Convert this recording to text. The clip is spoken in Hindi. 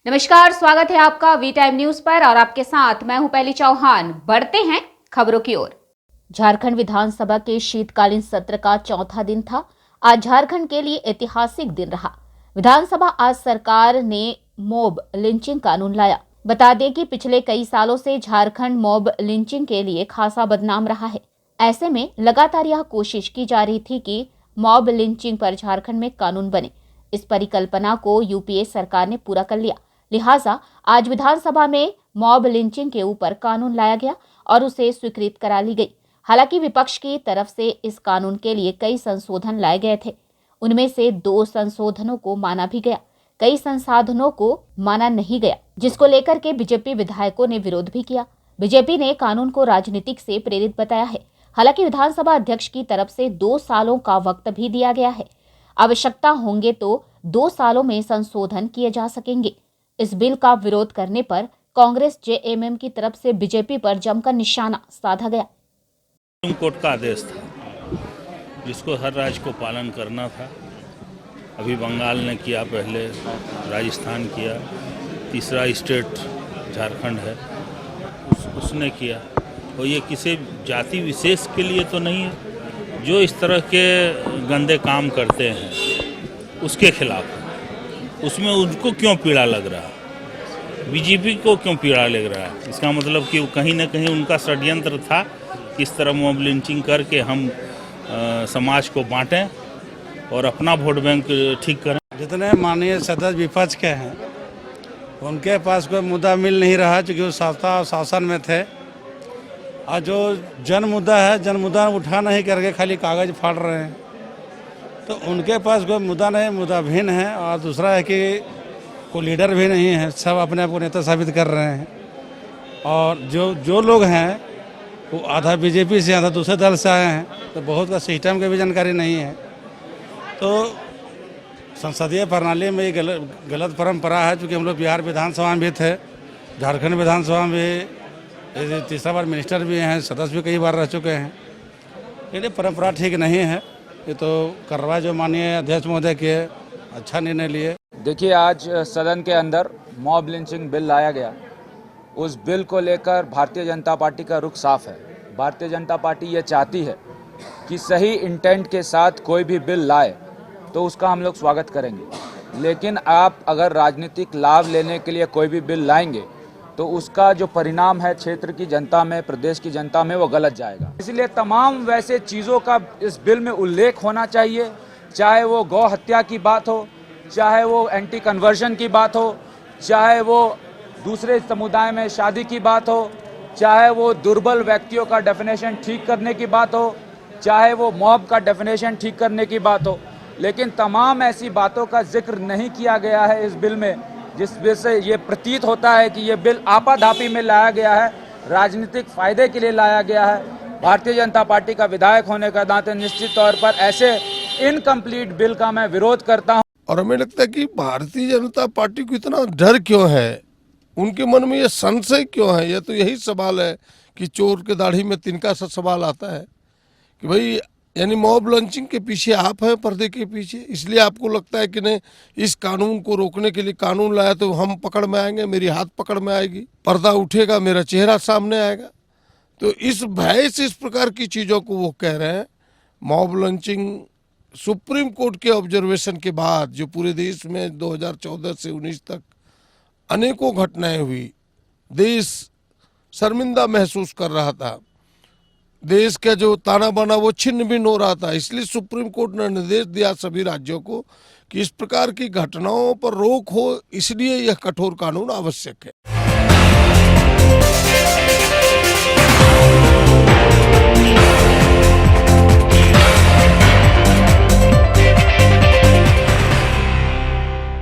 नमस्कार, स्वागत है आपका वी टाइम न्यूज पर और आपके साथ मैं हूं पहली चौहान। बढ़ते हैं खबरों की ओर। झारखंड विधानसभा के शीतकालीन सत्र का चौथा दिन था। आज झारखंड के लिए ऐतिहासिक दिन रहा। विधानसभा आज सरकार ने मॉब लिंचिंग कानून लाया। बता दें कि पिछले कई सालों से झारखंड मॉब लिंचिंग के लिए खासा बदनाम रहा है। ऐसे में लगातार यह कोशिश की जा रही थी कि मॉब लिंचिंग पर झारखंड में कानून बने। इस परिकल्पना को यूपीए सरकार ने पूरा कर लिया। लिहाजा आज विधानसभा में मॉब लिंचिंग के ऊपर कानून लाया गया और उसे स्वीकृत करा ली गई। हालांकि विपक्ष की तरफ से इस कानून के लिए कई संशोधन लाए गए थे। उनमें से 2 संशोधनों को माना भी गया, कई संसाधनों को माना नहीं गया, जिसको लेकर के बीजेपी विधायकों ने विरोध भी किया। बीजेपी ने कानून को राजनीतिक से प्रेरित बताया है। हालांकि विधानसभा अध्यक्ष की तरफ से 2 सालों का वक्त भी दिया गया है। आवश्यकता होंगे तो 2 सालों में संशोधन किए जा सकेंगे। इस बिल का विरोध करने पर कांग्रेस जेएमएम की तरफ से बीजेपी पर जमकर निशाना साधा गया। सुप्रीम कोर्ट का आदेश था जिसको हर राज्य को पालन करना था। अभी बंगाल ने किया, पहले राजस्थान किया, तीसरा स्टेट झारखंड है उसने किया। और ये किसी जाति विशेष के लिए तो नहीं है। जो इस तरह के गंदे काम करते हैं उसके खिलाफ है। उसमें उनको क्यों पीड़ा लग रहा है, बीजेपी को क्यों पीड़ा लग रहा है? इसका मतलब कि कहीं ना कहीं उनका षड्यंत्र था किस तरह मॉब लिंचिंग करके हम समाज को बांटें और अपना वोट बैंक ठीक करें। जितने माननीय सदस्य विपक्ष के हैं उनके पास कोई मुद्दा मिल नहीं रहा, चूँकि वो शासन में थे। और जो जन मुद्दा है, जन मुद्दा उठा नहीं करके खाली कागज फाड़ रहे हैं, तो उनके पास कोई मुद्दा नहीं, मुद्दा भिन्न है। और दूसरा है कि कोई लीडर भी नहीं है, सब अपने आप को नेता साबित कर रहे हैं। और जो लोग हैं वो आधा बीजेपी से, आधा दूसरे दल से आए हैं, तो बहुत का सिस्टम की भी जानकारी नहीं है। तो संसदीय प्रणाली में ये गलत परंपरा है। चूँकि हम लोग बिहार विधानसभा में भी थे, झारखंड विधानसभा में भी तीसरा बार मिनिस्टर भी हैं, सदस्य भी कई बार रह चुके हैं। ये परंपरा ठीक नहीं है। ये तो कार्रवाई जो माननीय अध्यक्ष महोदय किए, अच्छा निर्णय लिए। देखिए, आज सदन के अंदर मॉब लिंचिंग बिल लाया गया। उस बिल को लेकर भारतीय जनता पार्टी का रुख साफ है। भारतीय जनता पार्टी ये चाहती है कि सही इंटेंट के साथ कोई भी बिल लाए तो उसका हम लोग स्वागत करेंगे। लेकिन आप अगर राजनीतिक लाभ लेने के लिए कोई भी बिल लाएंगे तो उसका जो परिणाम है क्षेत्र की जनता में, प्रदेश की जनता में, वो गलत जाएगा। इसलिए तमाम वैसे चीज़ों का इस बिल में उल्लेख होना चाहिए, चाहे वो गौ हत्या की बात हो, चाहे वो एंटी कन्वर्जन की बात हो, चाहे वो दूसरे समुदाय में शादी की बात हो, चाहे वो दुर्बल व्यक्तियों का डेफिनेशन ठीक करने की बात हो, चाहे वो मॉब का डेफिनेशन ठीक करने की बात हो। लेकिन तमाम ऐसी बातों का जिक्र नहीं किया गया है इस बिल में, जिस वजह से ये प्रतीत होता है कि ये बिल आपाधापी में लाया गया है, राजनीतिक फायदे के लिए लाया गया है। भारतीय जनता पार्टी का विधायक होने का नाते निश्चित तौर पर ऐसे इनकम्प्लीट बिल का मैं विरोध करता हूं। और हमें लगता है कि भारतीय जनता पार्टी को इतना डर क्यों है, उनके मन में ये संशय क्यों है? ये तो यही सवाल है कि चोर के दाढ़ी में तिनका सा सवाल आता है कि भाई, यानी मॉब लंचिंग के पीछे आप हैं, पर्दे के पीछे। इसलिए आपको लगता है कि नहीं, इस कानून को रोकने के लिए कानून लाया तो हम पकड़ में आएंगे, मेरी हाथ पकड़ में आएगी, पर्दा उठेगा, मेरा चेहरा सामने आएगा। तो इस भय से इस प्रकार की चीज़ों को वो कह रहे हैं। मॉब लंचिंग सुप्रीम कोर्ट के ऑब्जर्वेशन के बाद जो पूरे देश में 2014 से 19 तक अनेकों घटनाएं हुई, देश शर्मिंदा महसूस कर रहा था, देश का जो ताना बाना वो छिन्न भिन्न हो रहा था। इसलिए सुप्रीम कोर्ट ने निर्देश दिया सभी राज्यों को कि इस प्रकार की घटनाओं पर रोक हो, इसलिए यह कठोर कानून आवश्यक है।